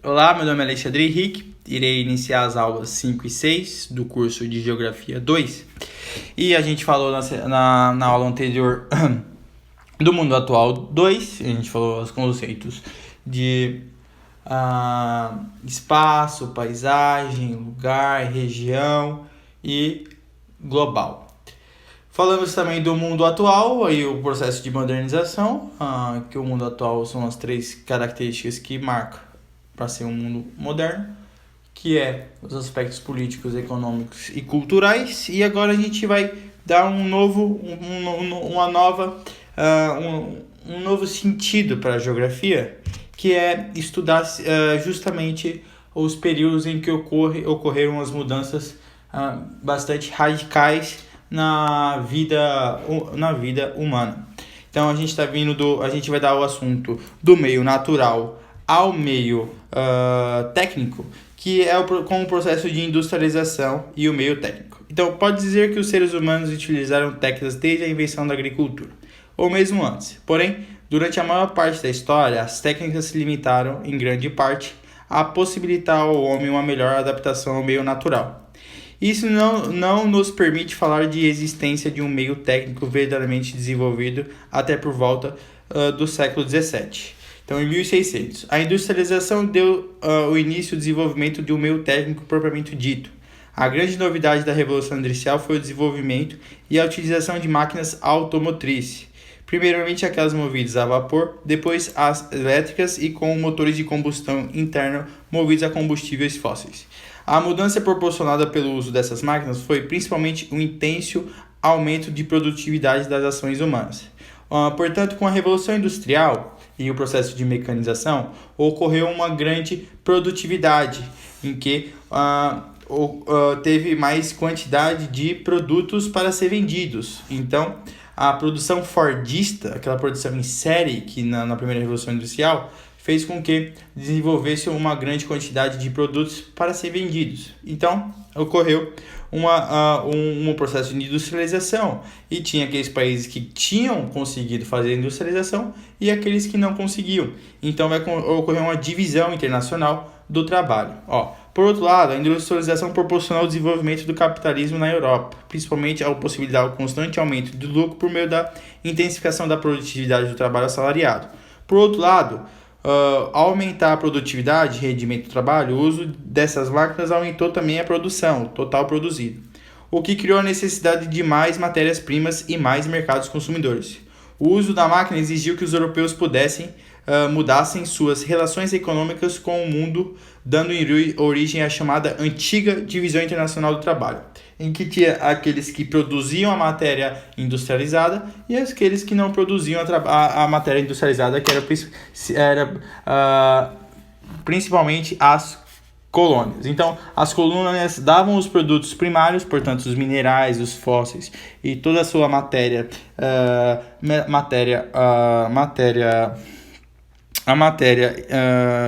Olá, meu nome é Alexandre Henrique, irei iniciar as aulas 5 e 6 do curso de Geografia 2 e a gente falou na aula anterior do mundo atual 2, a gente falou os conceitos de espaço, paisagem, lugar, região e global. Falamos também do mundo atual e o processo de modernização, que o mundo atual são as 3 características que marcam para ser um mundo moderno, que é os aspectos políticos, econômicos e culturais. E agora a gente vai dar um novo sentido para a geografia, que é estudar justamente os períodos em que ocorreram as mudanças bastante radicais na vida humana. Então a gente vai dar o assunto do meio natural ao meio técnico, que é com o processo de industrialização e o meio técnico. Então pode dizer que os seres humanos utilizaram técnicas desde a invenção da agricultura, ou mesmo antes. Porém, durante a maior parte da história, as técnicas se limitaram, em grande parte, a possibilitar ao homem uma melhor adaptação ao meio natural. Isso não nos permite falar de existência de um meio técnico verdadeiramente desenvolvido até por volta do século XVII. Então, em 1600, a industrialização deu o início ao desenvolvimento de um meio técnico propriamente dito. A grande novidade da Revolução Industrial foi o desenvolvimento e a utilização de máquinas automotrizes. Primeiramente aquelas movidas a vapor, depois as elétricas e com motores de combustão interna movidos a combustíveis fósseis. A mudança proporcionada pelo uso dessas máquinas foi principalmente um intenso aumento de produtividade das ações humanas. Portanto, com a Revolução Industrial e o processo de mecanização, ocorreu uma grande produtividade, em que teve mais quantidade de produtos para ser vendidos. Então, a produção fordista, aquela produção em série que na primeira Revolução Industrial, fez com que desenvolvesse uma grande quantidade de produtos para ser vendidos. Então, ocorreu um processo de industrialização, e tinha aqueles países que tinham conseguido fazer a industrialização e aqueles que não conseguiam. Então, vai ocorrer uma divisão internacional do trabalho. Por outro lado, a industrialização proporcionou o desenvolvimento do capitalismo na Europa, principalmente a possibilidade do constante aumento do lucro por meio da intensificação da produtividade do trabalho assalariado. Por outro lado, ao aumentar a produtividade e rendimento do trabalho, o uso dessas máquinas aumentou também a produção, o total produzido, o que criou a necessidade de mais matérias-primas e mais mercados consumidores. O uso da máquina exigiu que os europeus mudassem suas relações econômicas com o mundo, dando origem à chamada antiga divisão internacional do trabalho, em que tinha aqueles que produziam a matéria industrializada e aqueles que não produziam a matéria industrializada, que era principalmente as colônias. Então, as colônias davam os produtos primários, portanto, os minerais, os fósseis e toda a sua matéria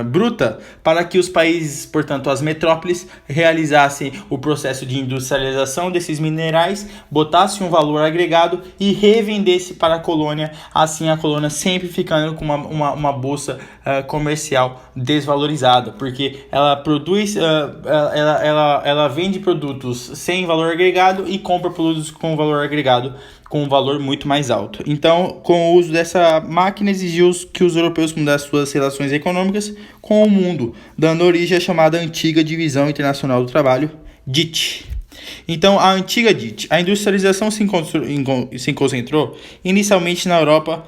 bruta, para que os países, portanto as metrópoles, realizassem o processo de industrialização desses minerais, botassem um valor agregado e revendesse para a colônia, assim a colônia sempre ficando com uma bolsa comercial desvalorizada, porque ela produz, ela vende produtos sem valor agregado e compra produtos com valor agregado com um valor muito mais alto. Então, com o uso dessa máquina, exigiu que os europeus mudassem suas relações econômicas com o mundo, dando origem à chamada antiga divisão internacional do trabalho, DIT. Então, a antiga DIT, a industrialização se concentrou inicialmente na Europa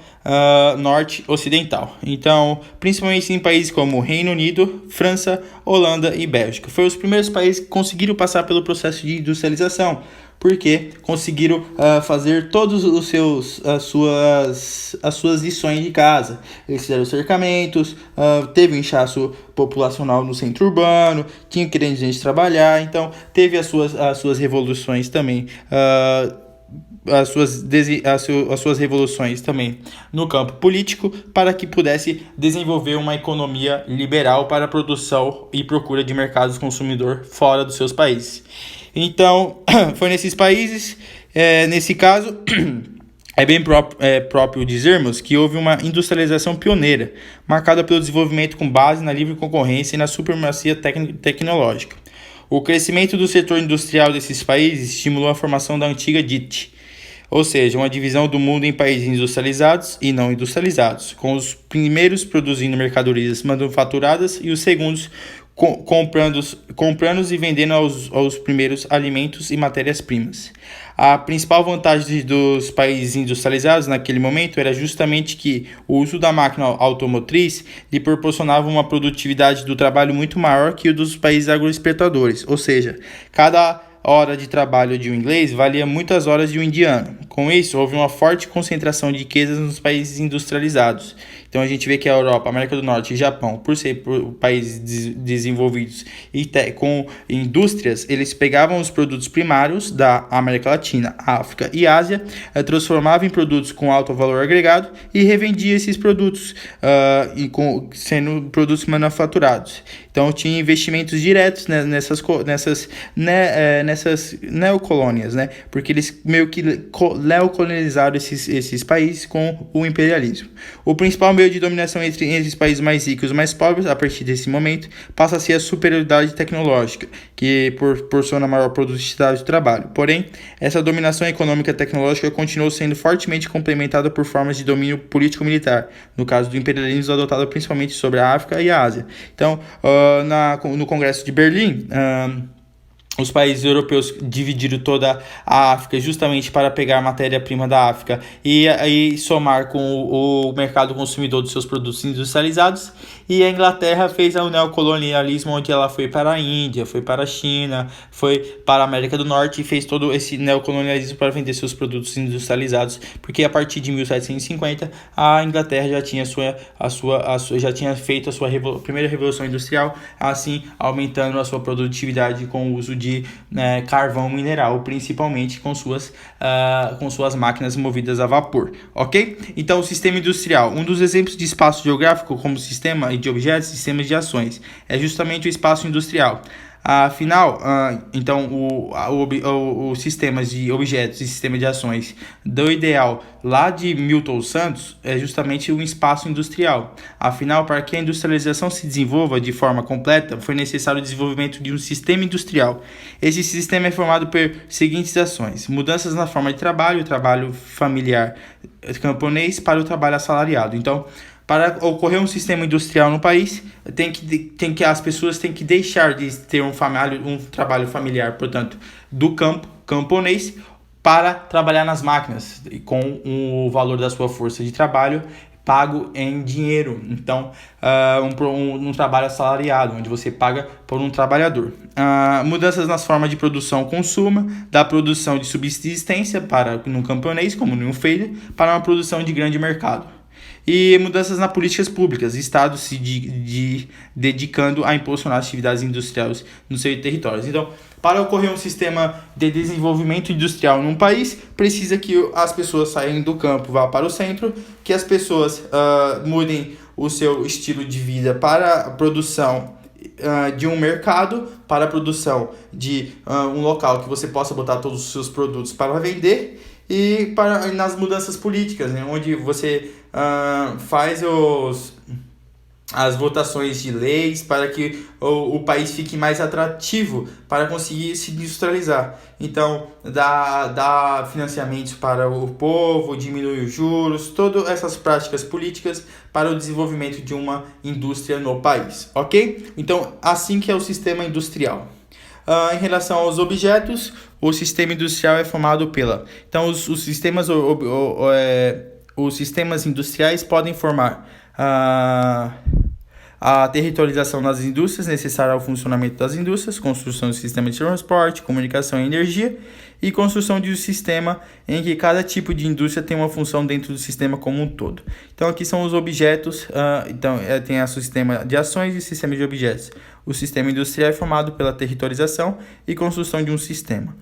norte ocidental. Então, principalmente em países como Reino Unido, França, Holanda e Bélgica. Foram os primeiros países que conseguiram passar pelo processo de industrialização, porque conseguiram fazer todos as suas lições de casa. Eles fizeram cercamentos, teve um inchaço populacional no centro urbano, tinha que gente trabalhar, então teve as suas revoluções também, as suas revoluções também no campo político, para que pudesse desenvolver uma economia liberal para a produção e procura de mercados consumidor fora dos seus países. Então, foi nesses países, nesse caso, É bem próprio dizermos que houve uma industrialização pioneira, marcada pelo desenvolvimento com base na livre concorrência e na supremacia tecnológica. O crescimento do setor industrial desses países estimulou a formação da antiga DIT, ou seja, uma divisão do mundo em países industrializados e não industrializados, com os primeiros produzindo mercadorias manufaturadas e os segundos comprando e vendendo aos primeiros alimentos e matérias-primas. A principal vantagem dos países industrializados naquele momento era justamente que o uso da máquina automotriz lhe proporcionava uma produtividade do trabalho muito maior que o dos países agroexportadores, ou seja, cada hora de trabalho de um inglês valia muitas horas de um indiano. Com isso, houve uma forte concentração de riquezas nos países industrializados. Então a gente vê que a Europa, América do Norte e Japão, por ser países desenvolvidos e com indústrias, eles pegavam os produtos primários da América Latina, África e Ásia, transformavam em produtos com alto valor agregado e revendiam esses produtos, sendo produtos manufaturados. Então tinha investimentos diretos nessas neocolônias, né? Porque eles meio que neocolonizaram esses países com o imperialismo. O principal meio de dominação entre os países mais ricos e os mais pobres, a partir desse momento, passa a ser a superioridade tecnológica, que proporciona maior produtividade do trabalho. Porém, essa dominação econômica e tecnológica continuou sendo fortemente complementada por formas de domínio político-militar, no caso do imperialismo adotado principalmente sobre a África e a Ásia. Então, no Congresso de Berlim, os países europeus dividiram toda a África justamente para pegar a matéria-prima da África e somar com o mercado consumidor dos seus produtos industrializados. E a Inglaterra fez o neocolonialismo, onde ela foi para a Índia, foi para a China, foi para a América do Norte e fez todo esse neocolonialismo para vender seus produtos industrializados, porque a partir de 1750 a Inglaterra já tinha já tinha feito a sua primeira revolução industrial, assim aumentando a sua produtividade com o uso de carvão mineral, principalmente com suas máquinas movidas a vapor, ok? Então, o sistema industrial, um dos exemplos de espaço geográfico como sistema de objetos, sistemas de ações, é justamente o espaço industrial. Afinal, então, os sistemas de objetos e sistema de ações do ideal lá de Milton Santos é justamente um espaço industrial. Afinal, para que a industrialização se desenvolva de forma completa, foi necessário o desenvolvimento de um sistema industrial. Esse sistema é formado por seguintes ações: mudanças na forma de trabalho, o trabalho familiar camponês para o trabalho assalariado. Então, para ocorrer um sistema industrial no país, as pessoas têm que deixar de ter um trabalho familiar, portanto, do camponês, para trabalhar nas máquinas, com o valor da sua força de trabalho pago em dinheiro. Então, um trabalho assalariado, onde você paga por um trabalhador. Mudanças nas formas de produção-consumo, da produção de subsistência no camponês, como no feira, para uma produção de grande mercado. E mudanças nas políticas públicas, Estado se dedicando a impulsionar atividades industriais nos seus territórios. Então, para ocorrer um sistema de desenvolvimento industrial num país, precisa que as pessoas saiam do campo, vá para o centro, que as pessoas mudem o seu estilo de vida para a produção de um mercado, para a produção de um local que você possa botar todos os seus produtos para vender, e nas mudanças políticas, né, onde você faz as votações de leis para que o país fique mais atrativo para conseguir se industrializar. Então, dá financiamentos para o povo, diminui os juros, todas essas práticas políticas para o desenvolvimento de uma indústria no país, ok? Então, assim que é o sistema industrial. Em relação aos objetos, o sistema industrial é formado Então, os sistemas industriais podem formar a territorialização das indústrias necessária ao funcionamento das indústrias, construção de sistema de transporte, comunicação e energia, e construção de um sistema em que cada tipo de indústria tem uma função dentro do sistema como um todo. Então, aqui são os objetos, tem o sistema de ações e o sistema de objetos. O sistema industrial é formado pela territorialização e construção de um sistema.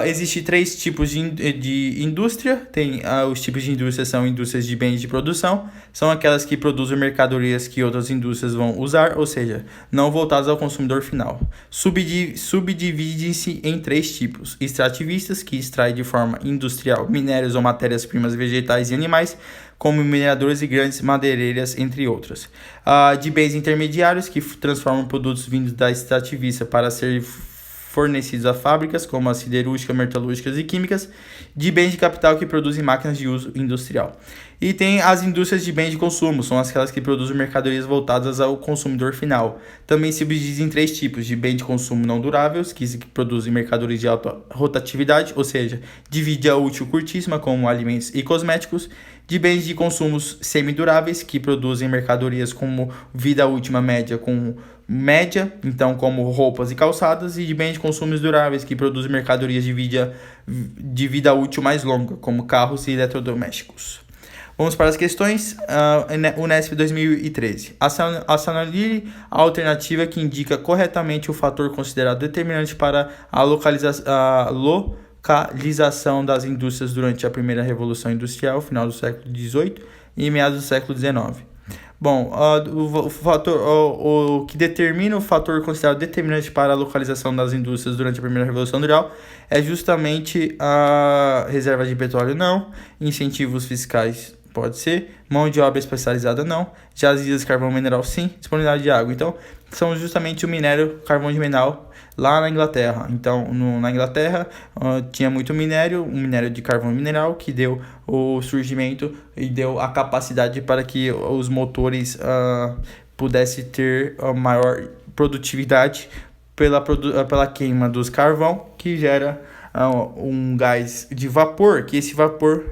Existem 3 tipos de indústria. Tem os tipos de indústria são indústrias de bens de produção, são aquelas que produzem mercadorias que outras indústrias vão usar, ou seja, não voltadas ao consumidor final. Subdivide-se em 3 tipos: extrativistas, que extraem de forma industrial minérios ou matérias-primas vegetais e animais, como mineradores e grandes madeireiras, entre outras. De bens intermediários, que transformam produtos vindos da extrativista para ser fornecidos a fábricas, como as siderúrgicas, metalúrgicas e químicas. De bens de capital, que produzem máquinas de uso industrial. E tem as indústrias de bens de consumo, são aquelas que produzem mercadorias voltadas ao consumidor final. Também se subdivide em 3 tipos: de bens de consumo não duráveis, que produzem mercadorias de alta rotatividade, ou seja, de vida útil curtíssima, como alimentos e cosméticos. De bens de consumo semiduráveis, que produzem mercadorias como vida útil média, então como roupas e calçadas. E de bens de consumo duráveis, que produzem mercadorias de vida útil mais longa, como carros e eletrodomésticos. Vamos para as questões. Unesp 2013. Assinale a alternativa que indica corretamente o fator considerado determinante para a localização das indústrias durante a primeira Revolução Industrial, final do século XVIII e meados do século XIX. Bom, o que determina o fator considerado determinante para a localização das indústrias durante a primeira Revolução Industrial é justamente a reserva de petróleo, não, incentivos fiscais, pode ser, mão de obra especializada, não, jazidas de carvão mineral, sim, disponibilidade de água. Então, são justamente o minério, carvão de mineral, lá na Inglaterra. Então, na Inglaterra, tinha muito minério, um minério de carvão mineral, que deu o surgimento e deu a capacidade para que os motores pudessem ter a maior produtividade pela queima dos carvão, que gera um gás de vapor, que esse vapor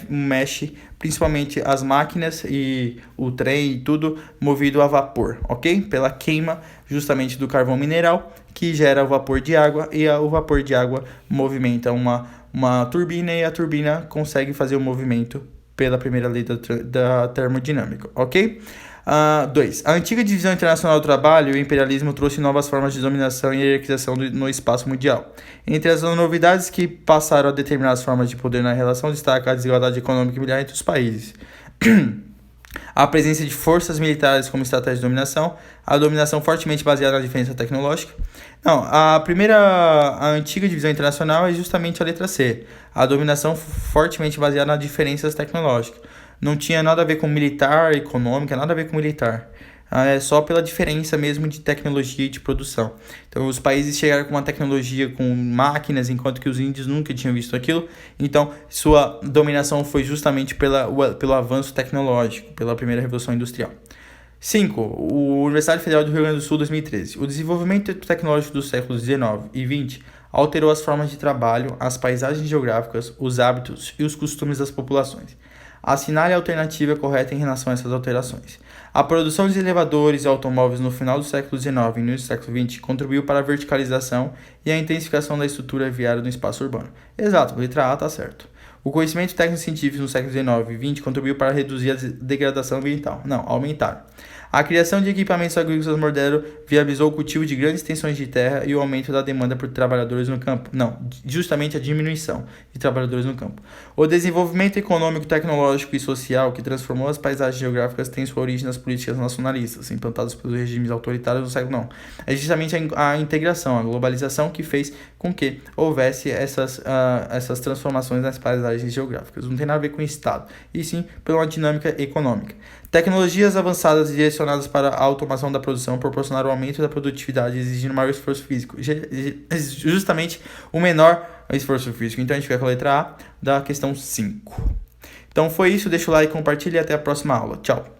mexe principalmente as máquinas e o trem e tudo movido a vapor, ok? Pela queima justamente do carvão mineral, que gera o vapor de água, e o vapor de água movimenta uma turbina, e a turbina consegue fazer o movimento pela primeira lei da termodinâmica, ok? 2. A antiga divisão internacional do trabalho e o imperialismo trouxe novas formas de dominação e hierarquização no espaço mundial. Entre as novidades que passaram a determinar as formas de poder na relação, destaca a desigualdade econômica e militar entre os países. A presença de forças militares como estratégia de dominação, a dominação fortemente baseada na diferença tecnológica. A antiga divisão internacional é justamente a letra C, a dominação fortemente baseada nas diferenças tecnológicas. Não tinha nada a ver com militar, econômica, nada a ver com militar. É só pela diferença mesmo de tecnologia e de produção. Então, os países chegaram com uma tecnologia, com máquinas, enquanto que os índios nunca tinham visto aquilo. Então, sua dominação foi justamente pelo avanço tecnológico, pela primeira Revolução Industrial. 5. O Universidade Federal do Rio Grande do Sul, 2013. O desenvolvimento tecnológico dos séculos XIX e XX alterou as formas de trabalho, as paisagens geográficas, os hábitos e os costumes das populações. Assinale a alternativa correta em relação a essas alterações. A produção de elevadores e automóveis no final do século XIX e início do século XX contribuiu para a verticalização e a intensificação da estrutura viária no espaço urbano. Exato, letra A está certo. O conhecimento técnico-científico no século XIX e XX contribuiu para reduzir a degradação ambiental. Não, aumentar. A criação de equipamentos agrícolas modernos viabilizou o cultivo de grandes extensões de terra e o aumento da demanda por trabalhadores no campo. Não, justamente a diminuição de trabalhadores no campo. O desenvolvimento econômico, tecnológico e social que transformou as paisagens geográficas tem sua origem nas políticas nacionalistas, implantadas pelos regimes autoritários do século IX. É justamente a integração, a globalização que fez com que houvesse essas transformações nas paisagens geográficas. Não tem nada a ver com o Estado, e sim pela uma dinâmica econômica. Tecnologias avançadas direcionadas para a automação da produção proporcionaram o aumento da produtividade, exigindo maior esforço físico. Justamente o menor esforço físico. Então a gente fica com a letra A da questão 5. Então foi isso, deixa o like, compartilha e até a próxima aula. Tchau!